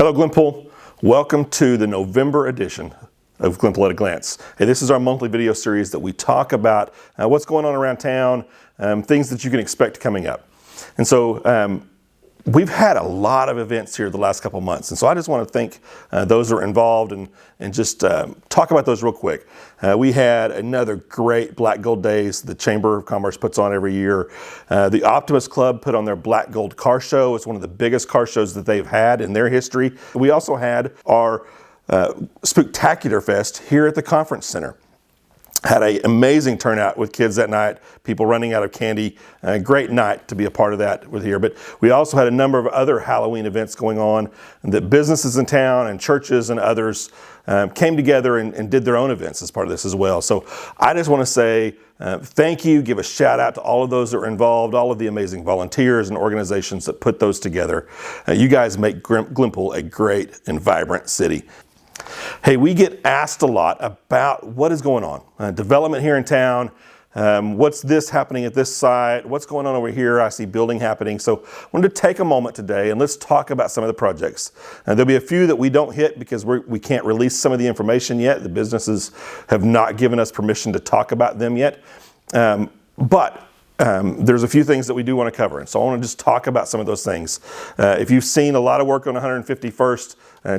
Hello Glenpool, welcome to the November edition of Glenpool at a Glance. Hey, this is our monthly video series that we talk about what's going on around town, things that you can expect coming up. And so we've had a lot of events here the last couple months, and so I just want to thank those that are involved and just talk about those real quick. We had another great Black Gold Days the Chamber of Commerce puts on every year. The Optimist Club put on their Black Gold Car Show. It's one of the biggest car shows that they've had in their history. We also had our Spooktacular Fest here at the Conference Center. Had an amazing turnout with kids that night, people running out of candy. A great night to be a part of that with here. But we also had a number of other Halloween events going on that businesses in town and churches and others came together and did their own events as part of this as well. So I just want to say thank you, give a shout out to all of those that were involved, all of the amazing volunteers and organizations that put those together. You guys make Glenpool a great and vibrant city. Hey, we get asked a lot about what is going on. Development here in town, what's this happening at this site, what's going on over here, I see building happening. So I wanted to take a moment today and let's talk about some of the projects. There'll be a few that we don't hit because we can't release some of the information yet. The businesses have not given us permission to talk about them yet. But there's a few things that we do want to cover, and so I want to just talk about some of those things. If you've seen a lot of work on 151st,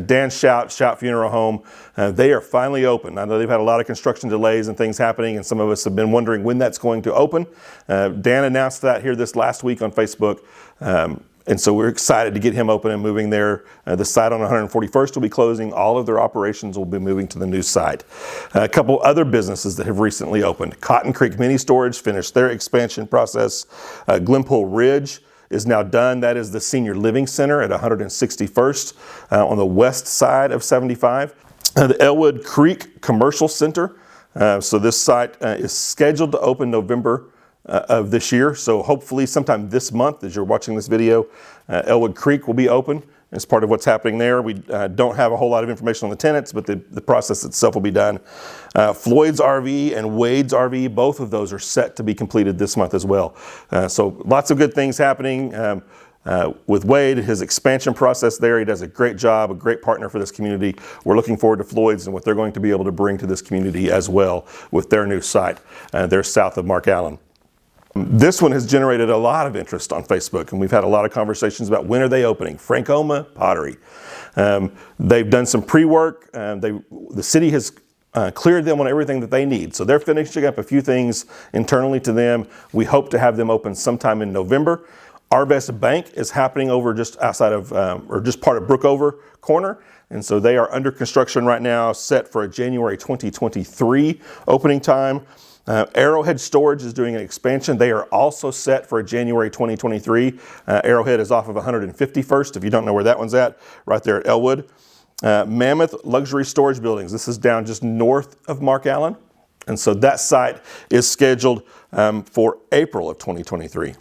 Dan Shout Funeral Home, they are finally open. I know they've had a lot of construction delays and things happening, and some of us have been wondering when that's going to open. Dan announced that here this last week on Facebook. And so we're excited to get him open and moving there. The site on 141st will be closing. All of their operations will be moving to the new site. A couple other businesses that have recently opened. Cotton Creek Mini Storage finished their expansion process. Glenpool Ridge is now done. That is the senior living center at 161st on the west side of 75. The Elwood Creek Commercial Center. So this site is scheduled to open November of this year. So hopefully sometime this month, as you're watching this video, Elwood Creek will be open as part of what's happening there. We don't have a whole lot of information on the tenants, but the process itself will be done. Floyd's RV and Wade's RV, both of those are set to be completed this month as well. So lots of good things happening. With Wade, his expansion process there, he does a great job, a great partner for this community. We're looking forward to Floyd's and what they're going to be able to bring to this community as well with their new site. They're south of Mark Allen. This one has generated a lot of interest on Facebook, and we've had a lot of conversations about when are they opening. Frankoma Pottery. They've done some pre-work. The city has cleared them on everything that they need. So they're finishing up a few things internally to them. We hope to have them open sometime in November. Arvest Bank is happening over just outside of, or just part of Brookover Corner. And so they are under construction right now, set for a January 2023 opening time. Arrowhead Storage is doing an expansion. They are also set for a January 2023. Arrowhead is off of 151st, if you don't know where that one's at, right there at Elwood. Mammoth Luxury Storage Buildings. This is down just north of Mark Allen. And so that site is scheduled for April of 2023.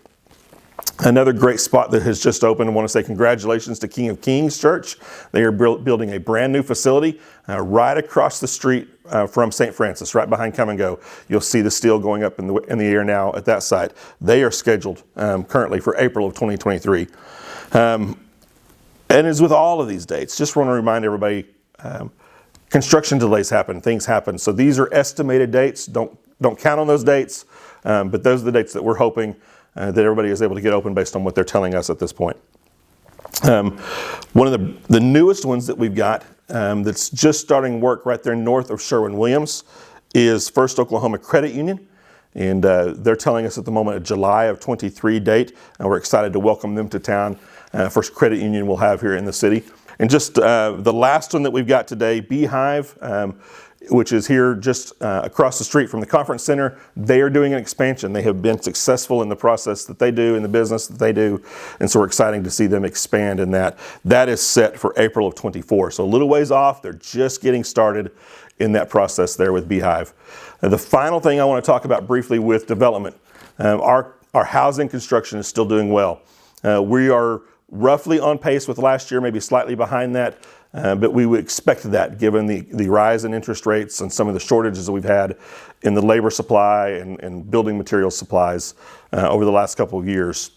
Another great spot that has just opened. I want to say congratulations to King of Kings Church. They are building a brand new facility right across the street from St. Francis, right behind Come and Go. You'll see the steel going up in the air now at that site. They are scheduled currently for April of 2023. And as with all of these dates, just want to remind everybody, construction delays happen, things happen. So these are estimated dates. Don't count on those dates, but those are the dates that we're hoping that everybody is able to get open based on what they're telling us at this point. One of the newest ones that we've got that's just starting work right there north of Sherwin-Williams is First Oklahoma Credit Union. And they're telling us at the moment a July of 23 date. And we're excited to welcome them to town. First credit union we'll have here in the city. And just the last one that we've got today, Beehive, which is here just across the street from the conference center. They are doing an expansion. They have been successful in the process that they do, in the business that they do. And so we're excited to see them expand in that. That is set for April of 24. So a little ways off. They're just getting started in that process there with Beehive. The final thing I want to talk about briefly with development. Our housing construction is still doing well. We are roughly on pace with last year, maybe slightly behind that. But we would expect that given the rise in interest rates and some of the shortages that we've had in the labor supply and building material supplies over the last couple of years.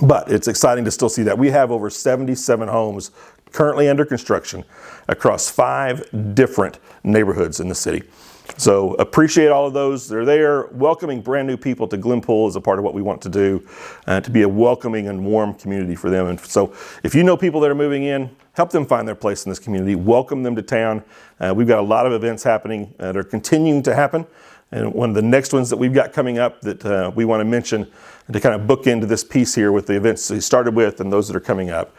But it's exciting to still see that. We have over 77 homes currently under construction across 5 different neighborhoods in the city. So appreciate all of those. They're there welcoming brand new people to Glenpool as a part of what we want to do, to be a welcoming and warm community for them. And so if you know people that are moving in, help them find their place in this community. Welcome them to town. We've got a lot of events happening that are continuing to happen. And one of the next ones that we've got coming up that we want to mention to kind of book into this piece here with the events we started with and those that are coming up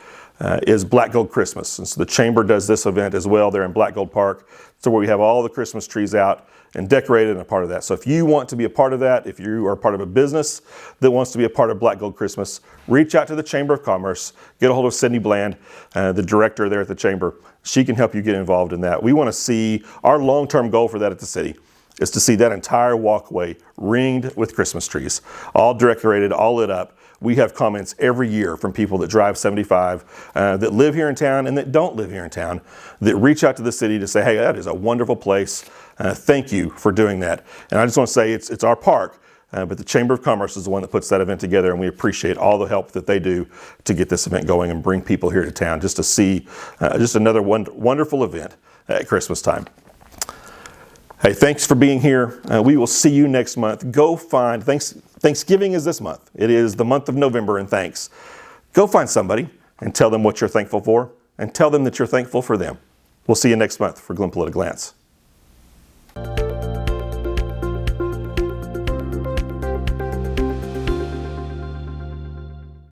is Black Gold Christmas. And so the Chamber does this event as well. They're in Black Gold Park, so where we have all the Christmas trees out and decorated and a part of that. So if you want to be a part of that, if you are part of a business that wants to be a part of Black Gold Christmas, reach out to the Chamber of Commerce, get a hold of Sydney Bland, the director there at the Chamber. She can help you get involved in that. We want to see, our long-term goal for that at the city is to see that entire walkway ringed with Christmas trees, all decorated, all lit up. We have comments every year from people that drive 75, that live here in town and that don't live here in town, that reach out to the city to say, hey, that is a wonderful place. Thank you for doing that. And I just want to say it's our park, but the Chamber of Commerce is the one that puts that event together, and we appreciate all the help that they do to get this event going and bring people here to town just to see just another wonderful event at Christmas time. Hey, thanks for being here. We will see you next month. Go find, Thanksgiving is this month. It is the month of November, and thanks. Go find somebody and tell them what you're thankful for, and tell them that you're thankful for them. We'll see you next month for Glenpool at a Glance.